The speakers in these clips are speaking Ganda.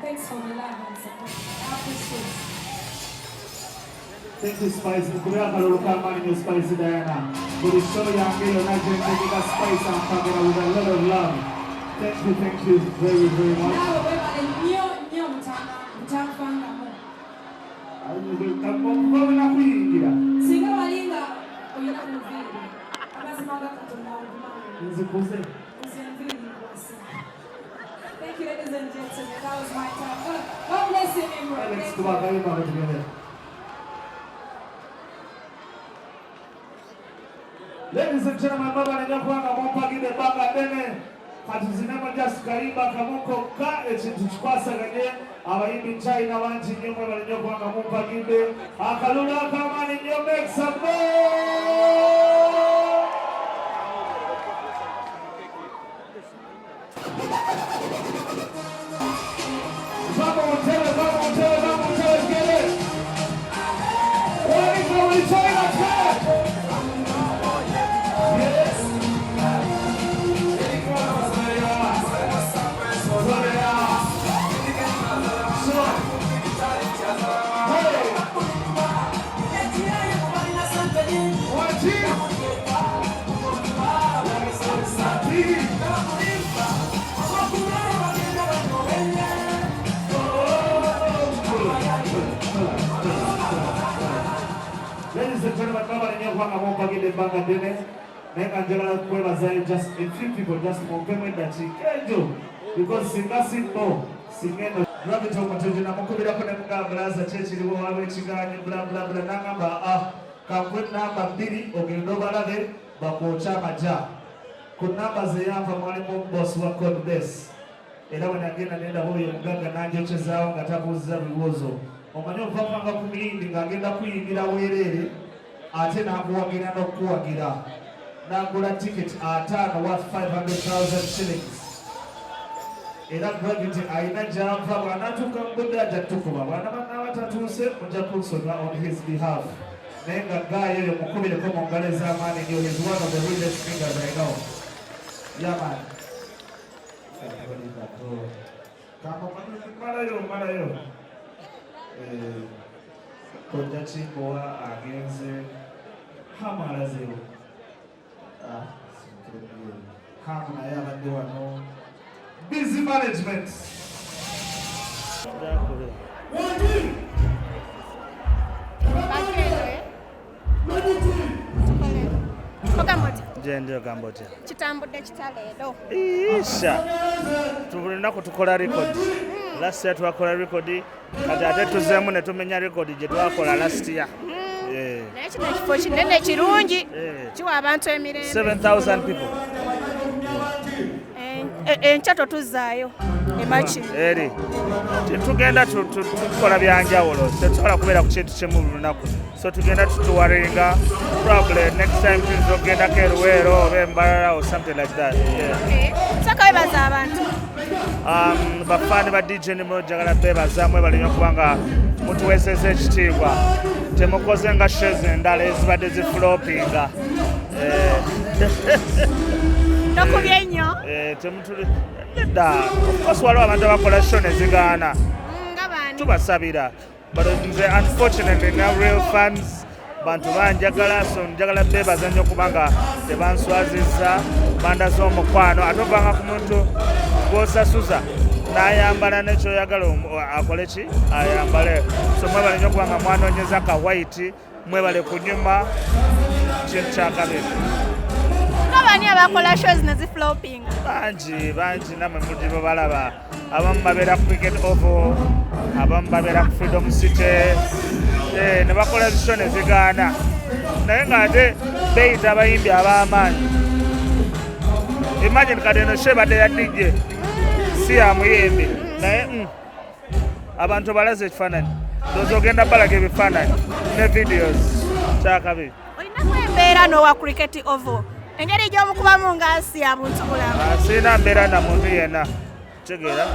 Thanks for the love and support. I appreciate it. Thank you, Spice. Kuya kaluluka mani ni Spice Diana. Kuri show ya ngilo na jenga Spice and Pamela with a lot of love. Thank you very, very much. Now wewe mtafanga mo. Ayo na kuingira. Singa walinga oyina kumvira. Abazimanga katonda obuma. Nzikuze. Thank you, ladies and gentlemen. That was my time. God bless you, Nimrod. Let's go back together. Ladies and gentlemen, baba nyakwanga mompagide banga dene katuzinema just kaiba kamoko ka ekintu kikwasaganye abayimbi China wanji nyomwe balinyokwanga mompagide akalula kamani nyo make some noise. Vamos, get it. What is going China? Ladies and gentlemen, baba nyakwanga mompagide banga dene neka njagala kwebaza just a few people just mumpeme dakikenjo because singasimbo singendo gravity omutoje namukubira ko nemugambulaza kyekiriwo waliwo ekiganyi bla bla bla nangamba kakwe namba 2 ogenda obalabe bakwoca amaja ku namba zeyampa mwalimu boss wa code base era wenagenda nendaba oyo omugagga nanjokyezaawo nga tabuuza bibuuzo omanyi ovavanga ku miyindi ng'agenda kuyingira weereere ate n'akuwagira n'okuwagira n'agula ticket 5 worth 500,000 shillings era gravity ayina gy'ava bw'anatuuka mu budde ajja tukuba bwana bannaabatatuuse mujja kunsonga on his behalf naye nga gaayo oyo mukubireko mu ngalo ez'amaani nyo his one of the realest fingers I know yaman malayo kojja kimbowa agenze hamalazeyo hamu naye abadde wano busy management Ndio Gambote. Kitambudde kitaleero. Isha. Tulinaku tukola record. Last year twakola record. Kati ate tuzeemu ne tumenya record gye twakola last year. Naye kino ekifo kinene kirungi. Kiwa abantu emirembe. 7,000 people. Enkya totuzaayo. Emachi. Eri. Tugenda tukola byanjawulo. Tetusobola kubeera ku kintu kimu buli lunaku. So tugenda tutuwaringa. Probably next time tuzogenda keruwero oba Mbarara or something like that. Okay. Saka webaza abantu. Bafani ba DJ Nimrod jagala bebaza mwe balinyo kubanga mutuweseze ekitiibwa. Temukoze nga shows endala ezibadde ziflopinga. Nokubye nnyo. Temutuli da. Of course waliwo abantu abakola show ne zigaana. Ngabani. Tubasabira. But unfortunately now real fans bantu banjagala so njagala bebaza nnyo kubanga tebanswazizza banda z'omukwano ate ovanga ku muntu gw'osasuza n'ayambala nekyoyagala akole ki ayambale so mwebale nnyo kubanga mwanoonyeza ka white mwebale kunyuma kintu kyakabiri. Ngabani abakola shows ne zifloping? Bangi namwe mudi babalaba abamu babeera ku Cricket Oval abamu babeera ku Freedom City ne bakola zisho ne zigaana naye ng'ate beyita abayimbi ab'amaanyi. Imagine kati eno show badde ya DJ si ya muyimbi naye abantu balaze ekifaananyi ndowooza ogenda balaga ebifaananyi ne videos kyakabiri. Olinamu embeera n'owa Cricket Oval engeri gy'omukubamu ng'asi ya muntu bulamu. Sirina mbeera na muntu yenna kitegeera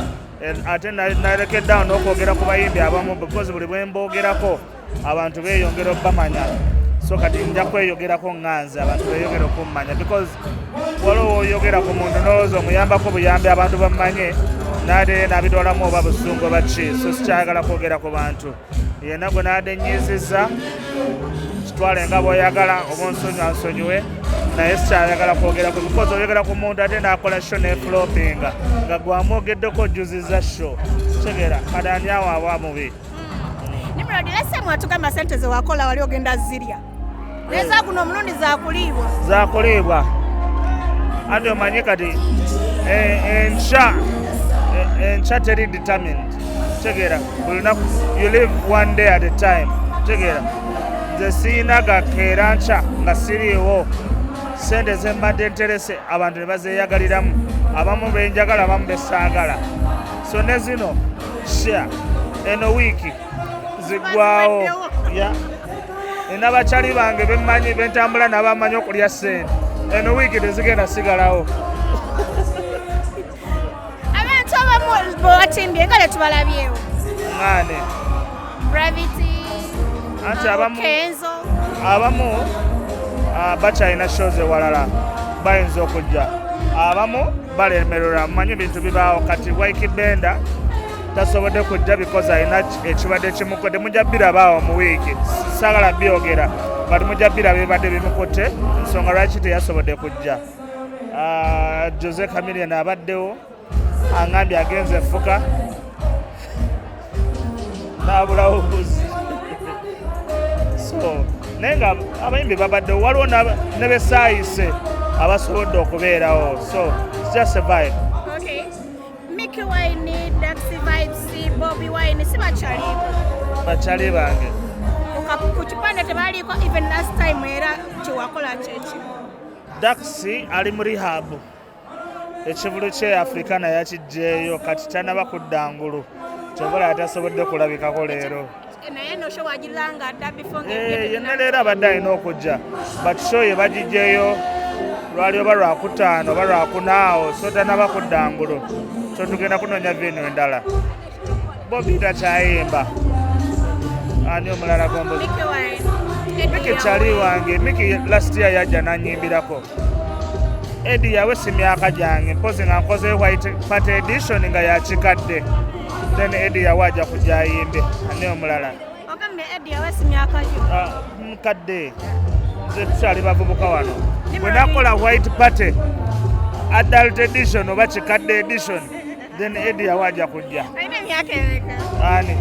ate nalekeddawo n'okwogera ku bayimbi abamu because buli bwe mboogerako abantu beeyongera obbamanya so kati nja kweyogerako nganze abantu beeyongera okummanya because waliwo oyogera ku muntu nolowooza omuyambako buyambi abantu bammanye naate nabitwalamu oba busungu oba ki so sikyayagala kwogera ku bantu yenna gwe naade nyiizizza kitwale nga bw'oyagala oba onsonyiwe naye sikyayagala kwogera ku because oyogera ku muntu ate naakola sho neflopinga nga gwamwogeddeko ojjuzizza sho tegera kadani awo aba mubi. Nimrod, lese mwatugamba sente ze wakola wali ogenda zirya neza kuno omulundi zakuliibwa ate omanyi kati enkya teri determined tegera buli lunaku you live one day at a time tegera nze siina gakeera nkya nga siriiwo sente zembadde nterese abantu ne bazeeyagaliramu abamu benjagala abamu besaagala so ne zino share eno wiiki ziggwawo n'abakyali bange bemmanyi bentambula n'abamanyi okulya sente eno wiiki tezigenda sigalawo. Abantu abamu bwatimbye nga tetubalabyewo ngane Gravity anti Kenzo abamu bakyalina shows ewalala bayinza okujja abamu balemererwa mumanyi bintu bibaawo kati Waikibenda tasobodde kujja because alina ekibadde kimukodde mujja birabaawo mu wiiki saagala byogera bati mujja biraba ebibadde bimukutte ensonga lwaki teyasobodde kujja. Jose Chameleon abaddewo aŋambye agenze enfuka n'abulawo buzi so naye nga abayimbi babaddewo waliwo ne besaayise abasobodde okubeerawo so it's just a vibe. Okay. Mickey Wine, Daxi Vibes, Bobby Wine, si bakyali bange ku kipande tebaliiko even last time era kyewakola kyeki. Daxi ali mu rehab ekivulu kye Africa naye akijjeeyo kati tanaba kudda ngulu kyobola atasobodde kulabikako leero naye no show wagiranga adda before yenna leero abadde alina okujja but show ye bagijjeeyo lwali oba lwakutaano oba lwakunaawo so tanaba kudda ngulu so tugenda kunoonya vinu endala. Bobby takyayimba ani omulala gombozi Mickey kyali wange Mickey last year yajja nanyimbirako Eddie yawesa emyaka gyange mpozi nga nkoze white party edition nga yakikadde then Eddie yawajja kujja ayimbe ani omulala mukadde nze tukyali bavubuka wano bwe nakola white party adult edition oba kikadde edition then Eddie yawajja kujja ani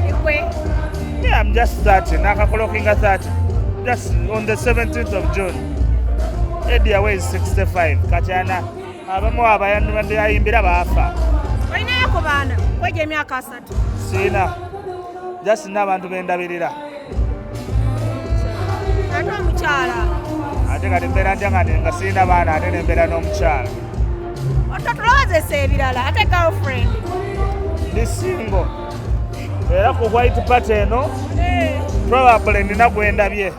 yeah, I'm just 30 nakakolokinga 30 just on the 17th of June. Eddie away is 65 katiana abamu abayandi ayimbira baafa olinayo ku baana kwejja emyaka 3 siina just n'abantu bendabirira ate omukyala ate kati mbeera ntya nga siina baana ate nembeera n'omukyala ototulowozesa ebirala ate girlfriend ndi single era ku white party eno probably nina gwendabye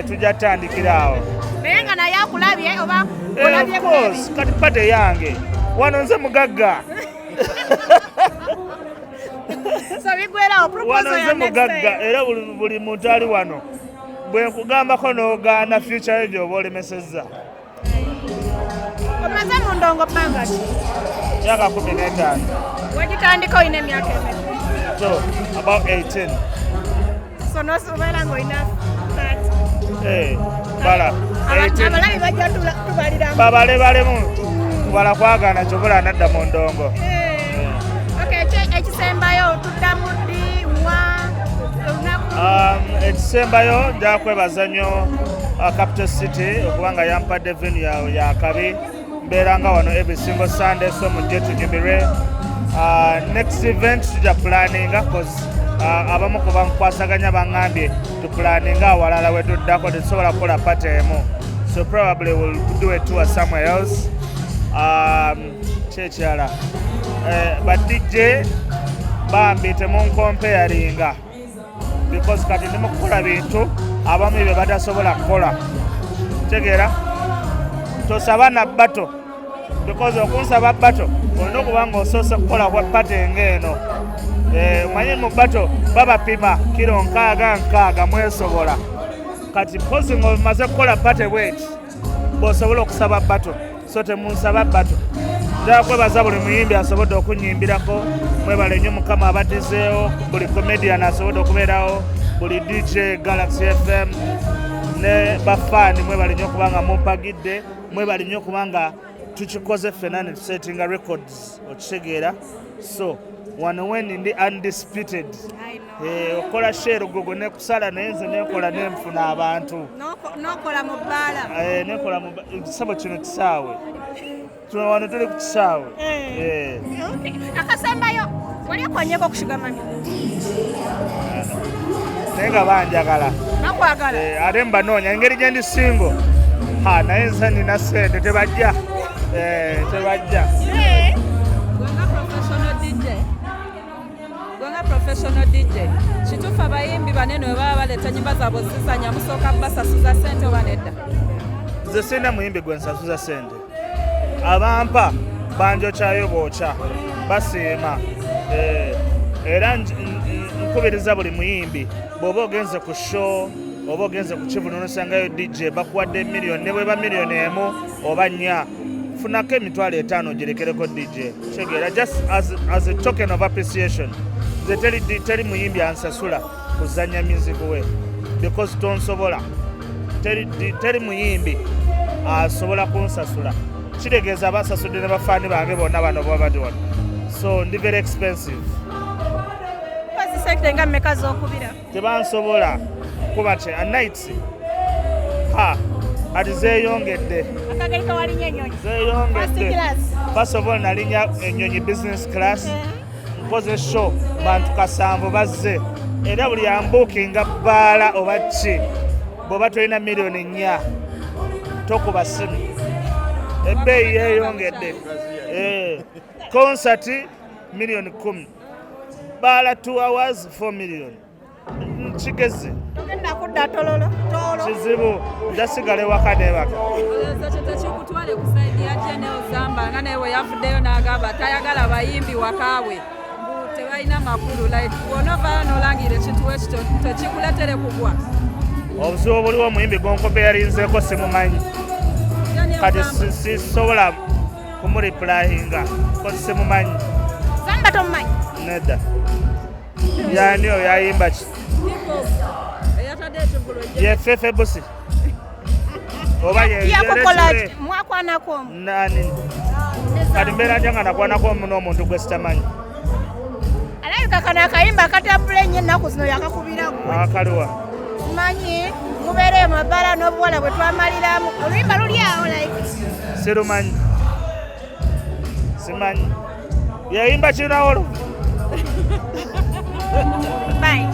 tujja tutandikira awo naye nga naye akulabye oba of course kati party yange wano nze mugagga wano nze mugagga era buli muntu ali wano bwe nkugambako n'ogaana future yo gy'oba olemesezza. omaze mu ndongo bbanga ki? myaka 15. wegitandika olina emyaka emeka? So about 18. So nosobeera ng'olina 30. bala abalabi bajja tubaliramu babale balemu kubala kwagaana kyobula anadda mu ndongo. Ekisembayo tuddamu ddi wa olunaku? Ekisembayo nja kwebaza nnyo Capital City okubanga yampadde venue ya kabi mbeeranga wano every single Sunday so mujje tunyumire. Next event tujja planinga cause abamu ku bankwasaganya baŋŋambye tupulaninga awalala we tuddako tetusobola kukola party emu so probably we'll do a tour somewhere else. Kyekyala ba DJ bambi temunkompeyaringa because kati ndi mukukola bintu abamu bye batasobola kukola tegeera tosaba na bato because okunsaba bato olina okuba nga osoose kukola kwa pate ng'eno Manyi mu bato babapima kilo nkaaga mwesobola kati mpozi ng'omaze kukola bate bweti bw'osobola okusaba bato so temunsaba bato. Njagala kwebaza buli muyimbi asobodde okunyimbirako, mwebale nnyo Mukama abaddizeewo, buli comedian asobodde okubeerawo, buli DJ Galaxy FM ne bafaani mwebale nnyo kubanga mumpagidde, mwebale nnyo kubanga tukikoze ffenna ne tusetinga records okitegeera. So wano weni ndi undisputed. Okola share gogo ne kusala naye nze nekola nenfuna abantu. Nokola mu bbala. Nekola mu kisabo kino kisaawe. Tuna wano tuli ku kisaawe. Akasembayo wali okonyeko kushigamani. Nenga banjagala. Nakwagala. Ate mbanoonya engeri gye ndi single. Naye nze nina ssente tebajja. Tebajja. Professional DJ. Kituufu abayimbi banene bwe baba baleeta nnyimba zaabwe zisanya musooka basasuza ssente oba nedda? Nze sirina muyimbi gwe nsasuza ssente. Abampa banjokyayo bookya basiima. Era nkubiriza buli muyimbi bw'oba ogenze ku show oba ogenze ku kivuno nosangayo DJ bakuwadde miliyoni ne bweba miliyoni emu oba nnya funako emitwalo 5 girekereko DJ. Kitegeera just as a token of appreciation. Nze teri muyimbi ansasula kuzannya mizigo we because tonsobola. Teri muyimbi asobola kunsasula. Kitegeeza abasasudde ne bafaani bange bonna bano baba badi wano. So ndi very expensive. Bazisekite nga mmeka z'okubira? Tebansobola kuba a nights. Ati zeeyongedde. Akageri kawalinnya ennyonyi. Zeeyongedde. First of all nalinnya ennyonyi business class. Nkoze show bantu 7 bazze. Era buli ambuukinga bbaala oba ki bw'oba tolina miliyoni 4 tokuba simu. Ebbeeyi yeeyongedde. Concert miliyoni 10. Bbaala 2 hours 4 million. Kigeze. Togenda kudda tololo. Kizibu njasigala ewaka n'ewaka. Tekikutwale ku sayidi ya GNL Zamba nga naye yavuddeyo n'agamba tayagala bayimbi wakaawe mbu tebalina makulu like bw'onovayo n'olangira ekintu ekito tekikuletere kugwa. Obuzibu buliwo omuyimbi gonkope yalinzeeko simumanyi kati sisobola kumuriplayinga kozi simumanyi. Zamba tomumanyi? Nedda. Yani oyo yayimba ki? Yefefe busi. Oba yakokola mwakwanako omu? Nani? Kati mbeera njanga nakwanako omu n'omuntu gwe sitamanyi. Alabika kano akayimba akatambula ennyo ennaku zino yakakubira gwe. Akaliwa. Simanyi mubeereyo mabbala n'obuwala bwe twamaliramu. Oluyimba luli awo like. Sirumanyi. Simanyi. Yayimba kinawo. Bye.